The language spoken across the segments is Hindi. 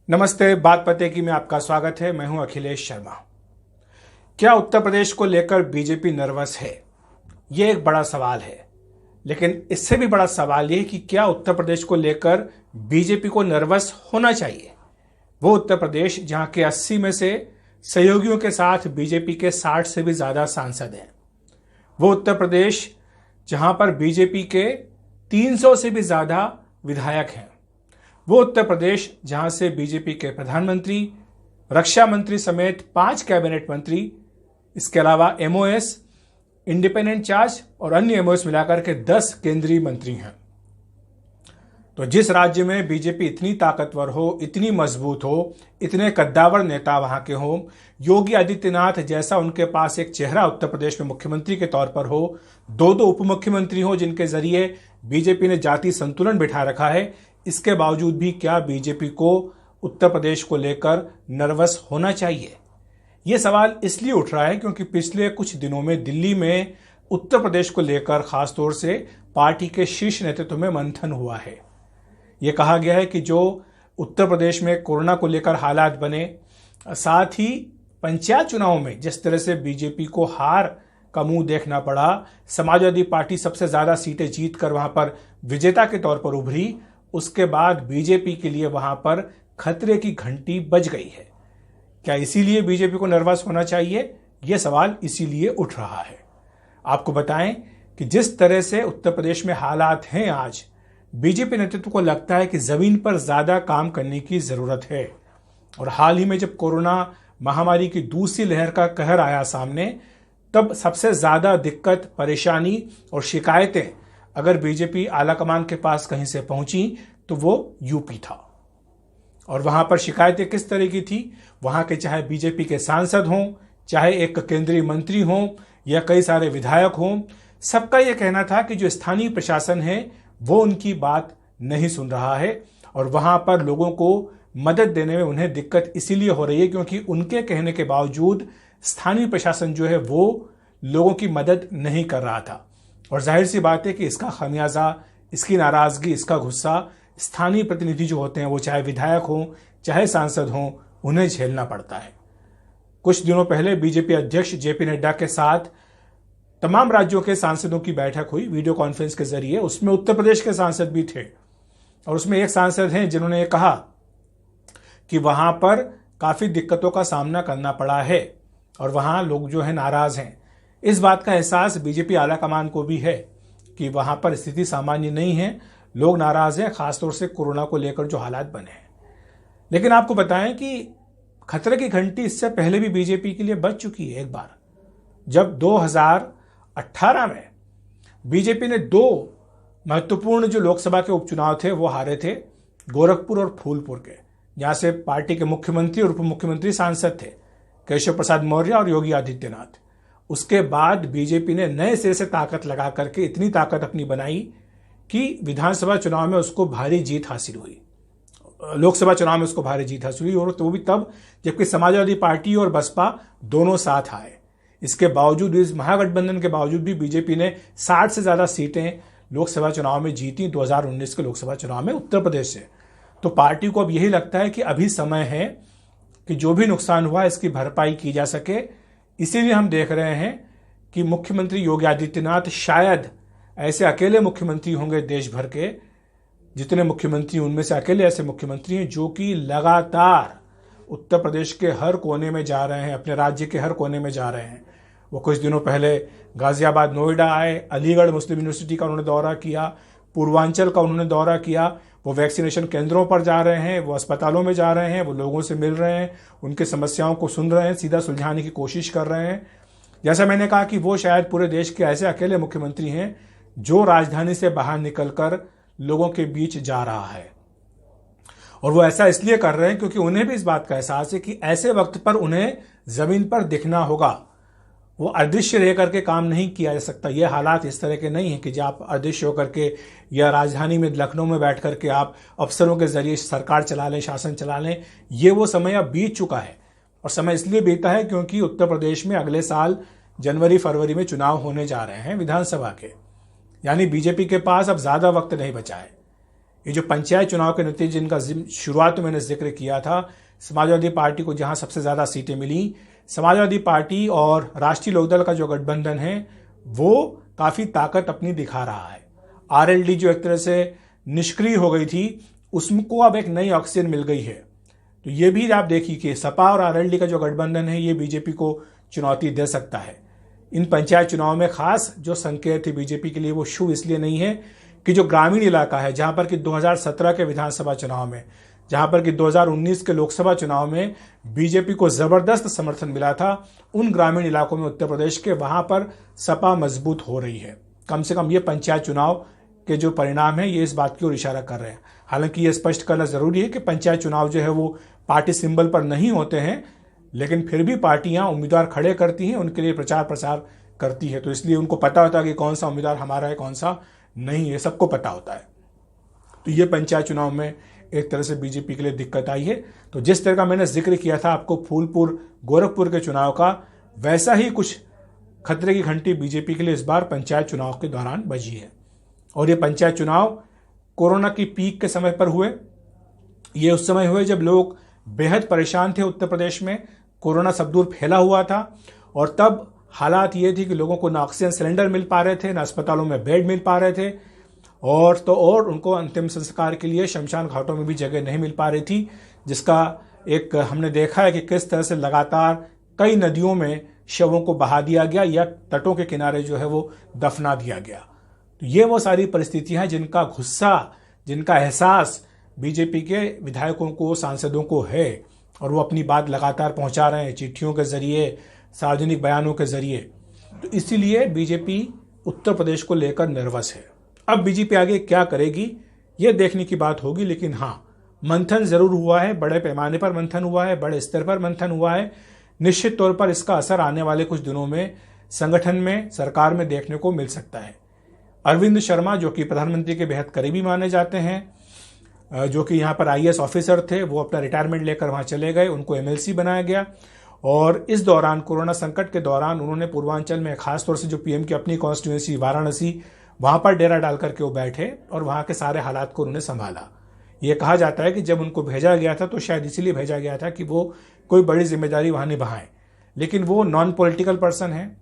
नमस्ते। बात पते की में आपका स्वागत है। मैं हूं अखिलेश शर्मा। क्या उत्तर प्रदेश को लेकर बीजेपी नर्वस है? यह एक बड़ा सवाल है, लेकिन इससे भी बड़ा सवाल यह है कि क्या उत्तर प्रदेश को लेकर बीजेपी को नर्वस होना चाहिए? वो उत्तर प्रदेश जहां के 80 में से सहयोगियों के साथ बीजेपी के 60 से भी ज्यादा सांसद हैं। वो उत्तर प्रदेश जहां पर बीजेपी के 300 से भी ज्यादा विधायक हैं। वो उत्तर प्रदेश जहां से बीजेपी के प्रधानमंत्री, रक्षा मंत्री समेत 5 कैबिनेट मंत्री, इसके अलावा एमओएस, इंडिपेंडेंट चार्ज और अन्य एमओएस मिलाकर के 10 केंद्रीय मंत्री हैं। तो जिस राज्य में बीजेपी इतनी ताकतवर हो, इतनी मजबूत हो, इतने कद्दावर नेता वहां के हों, योगी आदित्यनाथ जैसा उनके पास एक चेहरा उत्तर प्रदेश में मुख्यमंत्री के तौर पर हो, दो उप मुख्यमंत्री हो जिनके जरिए बीजेपी ने जातीय संतुलन बिठा रखा है, इसके बावजूद भी क्या बीजेपी को उत्तर प्रदेश को लेकर नर्वस होना चाहिए? यह सवाल इसलिए उठ रहा है क्योंकि पिछले कुछ दिनों में दिल्ली में उत्तर प्रदेश को लेकर खासतौर से पार्टी के शीर्ष नेतृत्व में मंथन हुआ है। यह कहा गया है कि जो उत्तर प्रदेश में कोरोना को लेकर हालात बने, साथ ही पंचायत चुनाव में जिस तरह से बीजेपी को हार का मुंह देखना पड़ा, समाजवादी पार्टी सबसे ज्यादा सीटें जीतकर वहां पर विजेता के तौर पर उभरी, उसके बाद बीजेपी के लिए वहां पर खतरे की घंटी बज गई है। क्या इसीलिए बीजेपी को नर्वस होना चाहिए? यह सवाल इसीलिए उठ रहा है। आपको बताएं कि जिस तरह से उत्तर प्रदेश में हालात हैं आज, बीजेपी नेतृत्व को लगता है कि जमीन पर ज्यादा काम करने की जरूरत है। और हाल ही में जब कोरोना महामारी की दूसरी लहर का कहर आया सामने, तब सबसे ज्यादा दिक्कत, परेशानी और शिकायतें अगर बीजेपी आलाकमान के पास कहीं से पहुंची तो वो यूपी था। और वहां पर शिकायतें किस तरह की थी? वहां के चाहे बीजेपी के सांसद हों, चाहे एक केंद्रीय मंत्री हों या कई सारे विधायक हों, सबका यह कहना था कि जो स्थानीय प्रशासन है वो उनकी बात नहीं सुन रहा है और वहां पर लोगों को मदद देने में उन्हें दिक्कत इसीलिए हो रही है क्योंकि उनके कहने के बावजूद स्थानीय प्रशासन जो है वो लोगों की मदद नहीं कर रहा था। और जाहिर सी बात है कि इसका खामियाजा, इसकी नाराजगी, इसका गुस्सा स्थानीय प्रतिनिधि जो होते हैं, वो चाहे विधायक हों चाहे सांसद हों, उन्हें झेलना पड़ता है। कुछ दिनों पहले बीजेपी अध्यक्ष जेपी नड्डा के साथ तमाम राज्यों के सांसदों की बैठक हुई वीडियो कॉन्फ्रेंस के जरिए। उसमें उत्तर प्रदेश के सांसद भी थे और उसमें एक सांसद हैं जिन्होंने कहा कि वहां पर काफी दिक्कतों का सामना करना पड़ा है और वहां लोग जो है नाराज हैं। इस बात का एहसास बीजेपी आलाकमान को भी है कि वहां पर स्थिति सामान्य नहीं है, लोग नाराज हैं, खासतौर से कोरोना को लेकर जो हालात बने हैं। लेकिन आपको बताएं कि खतरे की घंटी इससे पहले भी बीजेपी के लिए बज चुकी है। एक बार जब 2018 में बीजेपी ने 2 महत्वपूर्ण जो लोकसभा के उपचुनाव थे वो हारे थे, गोरखपुर और फूलपुर के, जहां से पार्टी के मुख्यमंत्री और उप मुख्यमंत्री सांसद थे केशव प्रसाद मौर्य और योगी आदित्यनाथ। उसके बाद बीजेपी ने नए सिरे से ताकत लगा करके इतनी ताकत अपनी बनाई कि विधानसभा चुनाव में उसको भारी जीत हासिल हुई, लोकसभा चुनाव में उसको भारी जीत हासिल हुई, और तो भी तब जबकि समाजवादी पार्टी और बसपा दोनों साथ आए। इसके बावजूद, इस महागठबंधन के बावजूद भी बीजेपी ने 60 से ज्यादा सीटें लोकसभा चुनाव में जीती 2019 के लोकसभा चुनाव में उत्तर प्रदेश से। तो पार्टी को अब यही लगता है कि अभी समय है कि जो भी नुकसान हुआ इसकी भरपाई की जा सके। इसीलिए हम देख रहे हैं कि मुख्यमंत्री योगी आदित्यनाथ शायद ऐसे अकेले मुख्यमंत्री होंगे देश भर के, जितने मुख्यमंत्री उनमें से अकेले ऐसे मुख्यमंत्री हैं जो कि लगातार उत्तर प्रदेश के हर कोने में जा रहे हैं, अपने राज्य के हर कोने में जा रहे हैं। वो कुछ दिनों पहले गाजियाबाद, नोएडा आए, अलीगढ़ मुस्लिम यूनिवर्सिटी का उन्होंने दौरा किया, पूर्वांचल का उन्होंने दौरा किया, वो वैक्सीनेशन केंद्रों पर जा रहे हैं, वो अस्पतालों में जा रहे हैं, वो लोगों से मिल रहे हैं, उनके समस्याओं को सुन रहे हैं, सीधा सुलझाने की कोशिश कर रहे हैं। जैसा मैंने कहा कि वो शायद पूरे देश के ऐसे अकेले मुख्यमंत्री हैं जो राजधानी से बाहर निकलकर लोगों के बीच जा रहा है। और वो ऐसा इसलिए कर रहे हैं क्योंकि उन्हें भी इस बात का एहसास है कि ऐसे वक्त पर उन्हें जमीन पर दिखना होगा। वो अदृश्य रह करके काम नहीं किया जा सकता। ये हालात इस तरह के नहीं है कि जो आप अदृश्य होकर के या राजधानी में लखनऊ में बैठ करके आप अफसरों के जरिए सरकार चला लें, शासन चला लें। ये वो समय अब बीत चुका है। और समय इसलिए बीता है क्योंकि उत्तर प्रदेश में अगले साल जनवरी फरवरी में चुनाव होने जा रहे हैं विधानसभा के, यानी बीजेपी के पास अब ज्यादा वक्त नहीं बचा है। ये जो पंचायत चुनाव के नतीजे जिनका शुरुआत में मैंने जिक्र किया था, समाजवादी पार्टी को जहां सबसे ज्यादा सीटें मिली, समाजवादी पार्टी और राष्ट्रीय लोकदल का जो गठबंधन है वो काफी ताकत अपनी दिखा रहा है। आरएलडी जो एक तरह से निष्क्रिय हो गई थी, उसको अब एक नई ऑक्सीजन मिल गई है। तो ये भी आप देखिए कि सपा और आरएलडी का जो गठबंधन है ये बीजेपी को चुनौती दे सकता है। इन पंचायत चुनाव में खास जो संकेत है बीजेपी के लिए वो शुभ इसलिए नहीं है कि जो ग्रामीण इलाका है, जहां पर कि 2017 के विधानसभा चुनाव में, जहां पर कि 2019 के लोकसभा चुनाव में बीजेपी को जबरदस्त समर्थन मिला था, उन ग्रामीण इलाकों में उत्तर प्रदेश के वहां पर सपा मजबूत हो रही है। कम से कम ये पंचायत चुनाव के जो परिणाम है ये इस बात की ओर इशारा कर रहे हैं। हालांकि ये स्पष्ट करना जरूरी है कि पंचायत चुनाव जो है वो पार्टी सिंबल पर नहीं होते हैं, लेकिन फिर भी पार्टियां उम्मीदवार खड़े करती हैं, उनके लिए प्रचार प्रसार करती है, तो इसलिए उनको पता होता है कि कौन सा उम्मीदवार हमारा है कौन सा नहीं है, सबको पता होता है। तो ये पंचायत चुनाव में एक तरह से बीजेपी के लिए दिक्कत आई है। तो जिस तरह का मैंने जिक्र किया था आपको फूलपुर गोरखपुर के चुनाव का, वैसा ही कुछ खतरे की घंटी बीजेपी के लिए इस बार पंचायत चुनाव के दौरान बजी है। और ये पंचायत चुनाव कोरोना की पीक के समय पर हुए। ये उस समय हुए जब लोग बेहद परेशान थे उत्तर प्रदेश में, कोरोना सब दूर फैला हुआ था, और तब हालात ये थी कि लोगों को ना ऑक्सीजन सिलेंडर मिल पा रहे थे, ना अस्पतालों में बेड मिल पा रहे थे, और उनको अंतिम संस्कार के लिए शमशान घाटों में भी जगह नहीं मिल पा रही थी, जिसका एक हमने देखा है कि किस तरह से लगातार कई नदियों में शवों को बहा दिया गया या तटों के किनारे जो है वो दफना दिया गया। तो ये वो सारी परिस्थितियां हैं जिनका गुस्सा, जिनका एहसास बीजेपी के विधायकों को, सांसदों को है, और वो अपनी बात लगातार पहुंचा रहे हैं चिट्ठियों के जरिए, सार्वजनिक बयानों के जरिए। तो इसीलिए बीजेपी उत्तर प्रदेश को लेकर नर्वस है। अब बीजेपी आगे क्या करेगी ये देखने की बात होगी, लेकिन हाँ, मंथन जरूर हुआ है, बड़े पैमाने पर मंथन हुआ है, बड़े स्तर पर मंथन हुआ है। निश्चित तौर पर इसका असर आने वाले कुछ दिनों में संगठन में, सरकार में देखने को मिल सकता है। अरविंद शर्मा जो कि प्रधानमंत्री के बेहद करीबी माने जाते हैं, जो कि यहाँ पर आईएएस ऑफिसर थे, वो अपना रिटायरमेंट लेकर वहाँ चले गए, उनको एमएलसी बनाया गया। और इस दौरान, कोरोना संकट के दौरान, उन्होंने पूर्वांचल में खासतौर से जो पीएम की अपनी कॉन्स्टिट्यूंसी वाराणसी, वहां पर डेरा डालकर के वो बैठे और वहां के सारे हालात को उन्होंने संभाला। ये कहा जाता है कि जब उनको भेजा गया था तो शायद इसीलिए भेजा गया था कि वो कोई बड़ी जिम्मेदारी वहां निभाएं, लेकिन वो नॉन पॉलिटिकल पर्सन हैं,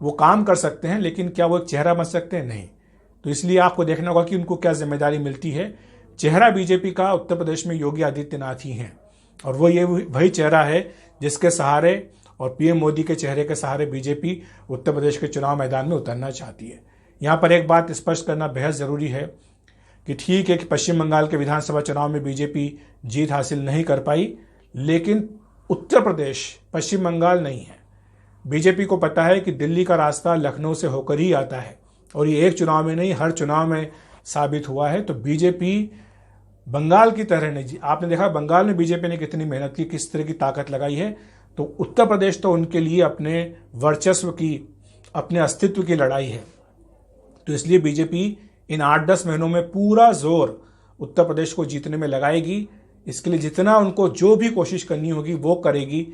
वो काम कर सकते हैं, लेकिन क्या वो एक चेहरा बन सकते हैं? नहीं। तो इसलिए आपको देखना होगा कि उनको क्या जिम्मेदारी मिलती है। चेहरा बीजेपी का उत्तर प्रदेश में योगी आदित्यनाथ ही हैं, और वो ये वही चेहरा है जिसके सहारे और पीएम मोदी के चेहरे के सहारे बीजेपी उत्तर प्रदेश के चुनाव मैदान में उतरना चाहती है। यहाँ पर एक बात स्पष्ट करना बेहद जरूरी है कि ठीक है कि पश्चिम बंगाल के विधानसभा चुनाव में बीजेपी जीत हासिल नहीं कर पाई, लेकिन उत्तर प्रदेश पश्चिम बंगाल नहीं है। बीजेपी को पता है कि दिल्ली का रास्ता लखनऊ से होकर ही आता है, और ये एक चुनाव में नहीं, हर चुनाव में साबित हुआ है। तो बीजेपी बंगाल की तरह नहीं, आपने देखा बंगाल में बीजेपी ने कितनी मेहनत की, किस तरह की ताकत लगाई है। तो उत्तर प्रदेश तो उनके लिए अपने वर्चस्व की, अपने अस्तित्व की लड़ाई है। तो इसलिए बीजेपी इन 8-10 महीनों में पूरा जोर उत्तर प्रदेश को जीतने में लगाएगी। इसके लिए जितना उनको जो भी कोशिश करनी होगी वो करेगी।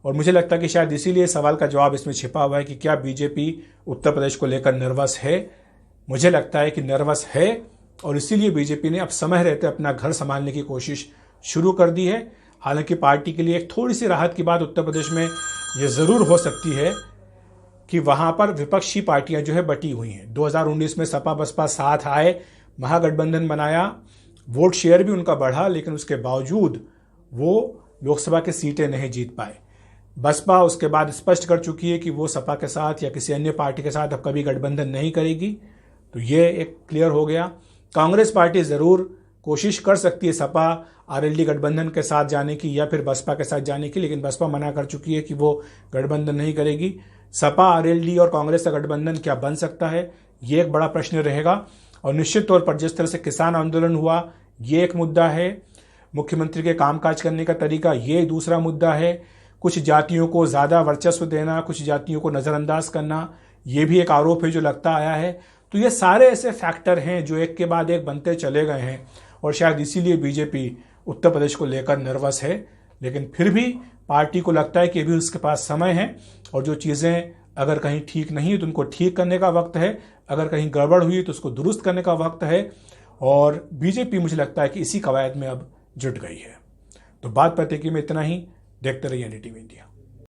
और मुझे लगता है कि शायद इसीलिए सवाल का जवाब इसमें छिपा हुआ है कि क्या बीजेपी उत्तर प्रदेश को लेकर नर्वस है। मुझे लगता है कि नर्वस है, और इसीलिए बीजेपी ने अब समय रहते अपना घर संभालने की कोशिश शुरू कर दी है। हालांकि पार्टी के लिए एक थोड़ी सी राहत की बात उत्तर प्रदेश में ये जरूर हो सकती है कि वहां पर विपक्षी पार्टियां जो है बटी हुई हैं। 2019 में सपा बसपा साथ आए, महागठबंधन बनाया, वोट शेयर भी उनका बढ़ा, लेकिन उसके बावजूद वो लोकसभा की सीटें नहीं जीत पाए। बसपा उसके बाद स्पष्ट कर चुकी है कि वो सपा के साथ या किसी अन्य पार्टी के साथ अब कभी गठबंधन नहीं करेगी, तो ये एक क्लियर हो गया। कांग्रेस पार्टी जरूर कोशिश कर सकती है सपा आरएलडी गठबंधन के साथ जाने की या फिर बसपा के साथ जाने की, लेकिन बसपा मना कर चुकी है कि वो गठबंधन नहीं करेगी। सपा आरएलडी और कांग्रेस का गठबंधन क्या बन सकता है, ये एक बड़ा प्रश्न रहेगा। और निश्चित तौर पर जिस तरह से किसान आंदोलन हुआ, ये एक मुद्दा है। मुख्यमंत्री के कामकाज करने का तरीका, ये दूसरा मुद्दा है। कुछ जातियों को ज्यादा वर्चस्व देना, कुछ जातियों को नजरअंदाज करना, ये भी एक आरोप है जो लगता आया है। तो ये सारे ऐसे फैक्टर हैं जो एक के बाद एक बनते चले गए हैं, और शायद इसीलिए बीजेपी उत्तर प्रदेश को लेकर नर्वस है। लेकिन फिर भी पार्टी को लगता है कि अभी उसके पास समय है, और जो चीजें अगर कहीं ठीक नहीं है तो उनको ठीक करने का वक्त है, अगर कहीं गड़बड़ हुई तो उसको दुरुस्त करने का वक्त है। और बीजेपी मुझे लगता है कि इसी कवायद में अब जुट गई है। तो बात प्रतिक्रिया में इतना ही। देखते रहिए एनडीटीवी इंडिया।